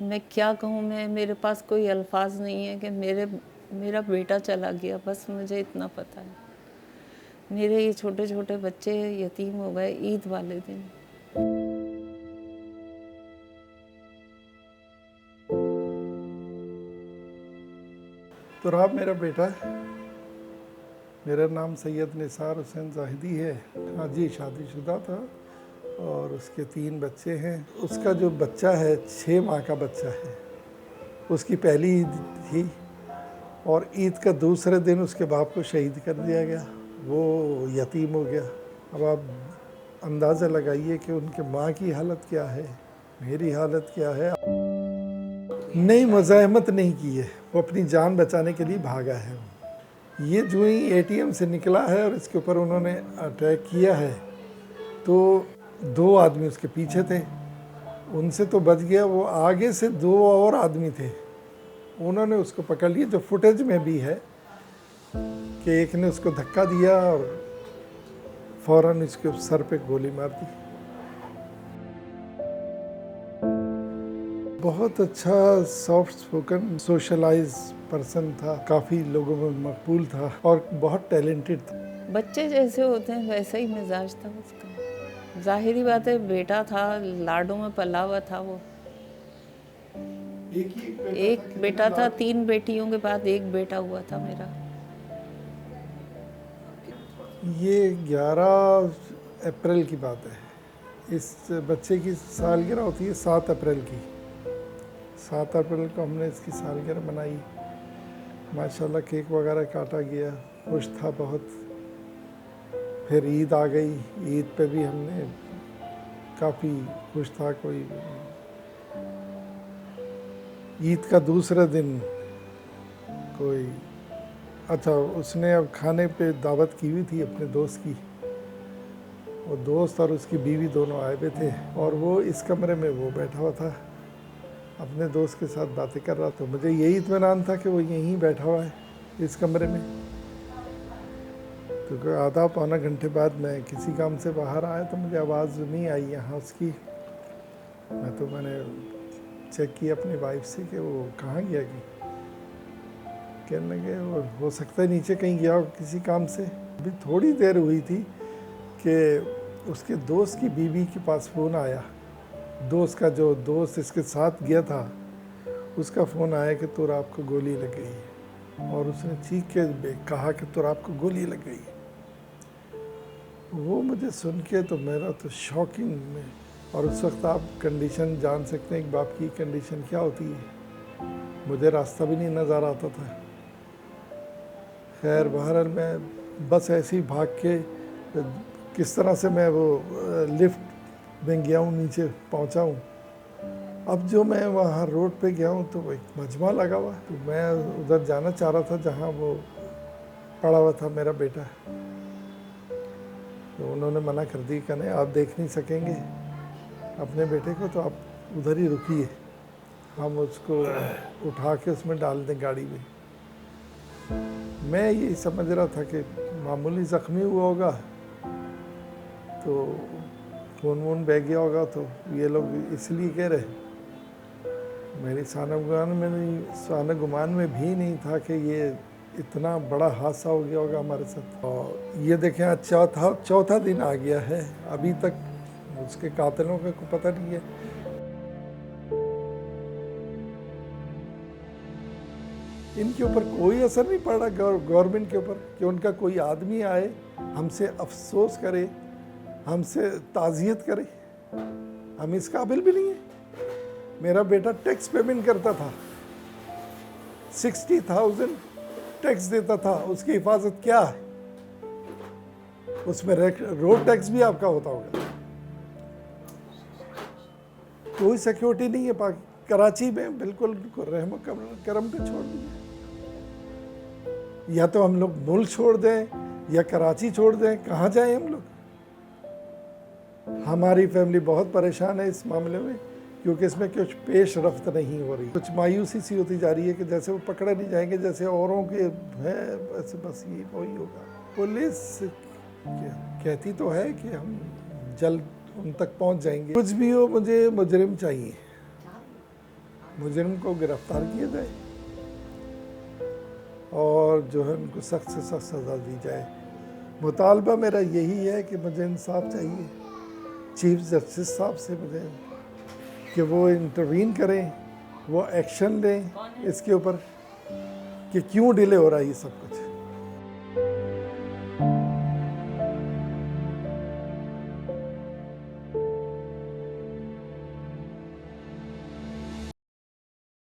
मैं क्या कहूँ, मैं मेरे पास कोई अल्फाज नहीं है कि मेरा बेटा चला गया, बस मुझे इतना पता है। मेरे ये छोटे छोटे बच्चे यतीम हो गए ईद वाले दिन। तो राब मेरा बेटा है। मेरा नाम सैयद निसार हुसैन ज़ाहिदी है। हाँ जी, शादीशुदा था और उसके 3 बच्चे हैं। उसका जो बच्चा है 6 माह का बच्चा है। उसकी पहली ईद थी और ईद का दूसरे दिन उसके बाप को शहीद कर दिया गया। वो यतीम हो गया। अब आप अंदाज़ा लगाइए कि उनके माँ की हालत क्या है, मेरी हालत क्या है। नहीं, मुज़ाहमत नहीं की है, वो अपनी जान बचाने के लिए भागा है। ये जो ही एटीएम से निकला है और इसके ऊपर उन्होंने अटैक किया है, तो 2 आदमी उसके पीछे थे, उनसे तो बच गया। वो आगे से 2 और आदमी थे, उन्होंने उसको पकड़ लिया। जो फुटेज में भी है कि एक ने उसको धक्का दिया और फ़ौरन इसके सर पे गोली मार दी। बहुत अच्छा सॉफ्ट स्पोकन सोशलाइज पर्सन था, काफ़ी लोगों में मकबूल था और बहुत टैलेंटेड था। बच्चे जैसे होते हैं वैसा ही मिजाज था उसका। जाहिरी बात है, बेटा था, लाडों में पला हुआ था वो। एक बेटा था, 3 बेटियों के बाद एक बेटा हुआ था मेरा। ये 11 अप्रैल की बात है। इस बच्चे की सालगिरह होती है 7 अप्रैल की। 7 अप्रैल को हमने इसकी सालगिरह मनाई। माशाल्लाह केक वगैरह काटा गया, खुश था बहुत। फिर ईद आ गई, ईद पे भी हमने काफ़ी खुश था। कोई ईद का दूसरा दिन कोई अच्छा, उसने अब खाने पे दावत की हुई थी अपने दोस्त की। वो दोस्त और उसकी बीवी दोनों आए हुए थे और वो इस कमरे में वो बैठा हुआ था, अपने दोस्त के साथ बातें कर रहा था। मुझे यही इत्मीनान था कि वो यहीं बैठा हुआ है इस कमरे में। तो आधा पौना घंटे बाद मैं किसी काम से बाहर आया तो मुझे आवाज़ नहीं आई यहाँ उसकी। मैंने चेक किया अपनी वाइफ से कि वो कहाँ गया कि कहने लगे वो हो सकता है नीचे कहीं गया हो किसी काम से। अभी थोड़ी देर हुई थी कि उसके दोस्त की बीवी के पास फ़ोन आया। दोस्त का जो दोस्त इसके साथ गया था उसका फ़ोन आया कि तुराब को गोली लग गई है, और उसने चीख के कहा कि तुराब को गोली लग गई। वो मुझे सुन के तो मेरा तो शॉकिंग में, और उस वक्त आप कंडीशन जान सकते हैं एक बाप की कंडीशन क्या होती है। मुझे रास्ता भी नहीं नज़र आता था। खैर बहरहाल मैं बस ऐसे ही भाग के किस तरह से मैं वो लिफ्ट में गया हूँ, नीचे पहुँचा हूँ। अब जो मैं वहाँ रोड पे गया हूँ तो एक मजमा लगा हुआ, तो मैं उधर जाना चाह रहा था जहाँ वो पड़ा हुआ था मेरा बेटा। तो उन्होंने मना कर दी कि नहीं, आप देख नहीं सकेंगे अपने बेटे को, तो आप उधर ही रुकिए, हम उसको उठा के उसमें डाल दें गाड़ी में। मैं ये समझ रहा था कि मामूली ज़ख्मी हुआ होगा, तो खून वून बह गया होगा, तो ये लोग इसलिए कह रहे। मेरी साना गुमान में भी नहीं था कि ये इतना बड़ा हादसा हो गया होगा हमारे साथ। और ये देखें आज चौथा दिन आ गया है, अभी तक उसके कातिलों का को पता नहीं है। इनके ऊपर कोई असर नहीं पड़ रहा गवर्नमेंट के ऊपर कि उनका कोई आदमी आए हमसे अफसोस करे, हमसे ताज़ियत करे। हम इस काबिल भी नहीं है। मेरा बेटा टैक्स पेमेंट करता था, 60,000 टैक्स देता था, उसकी हिफाजत क्या है? उसमें रोड टैक्स भी आपका होता होगा। कोई सिक्योरिटी नहीं है कराची में, बिल्कुल रहम करम पे छोड़ दिया। या तो हम लोग मुल्क छोड़ दें या कराची छोड़ दें, कहाँ जाएं हम लोग? हमारी फैमिली बहुत परेशान है इस मामले में, क्योंकि इसमें कुछ पेश रफ्त नहीं हो रही। कुछ मायूसी सी होती जा रही है कि जैसे वो पकड़े नहीं जाएंगे, जैसे औरों के हैं, वैसे बस ये वही होगा। पुलिस कहती तो है कि हम जल्द उन तक पहुंच जाएंगे। कुछ भी हो, मुझे मुजरिम चाहिए। मुजरिम को गिरफ्तार किया जाए और जो है उनको सख्त से सख्त सज़ा दी जाए। मुतालबा मेरा यही है कि मुझे इंसाफ चाहिए चीफ जस्टिस साहब से, मुझे कि वो इंटरवीन करें, वो एक्शन लें इसके ऊपर कि क्यों डिले हो रहा है ये सब कुछ।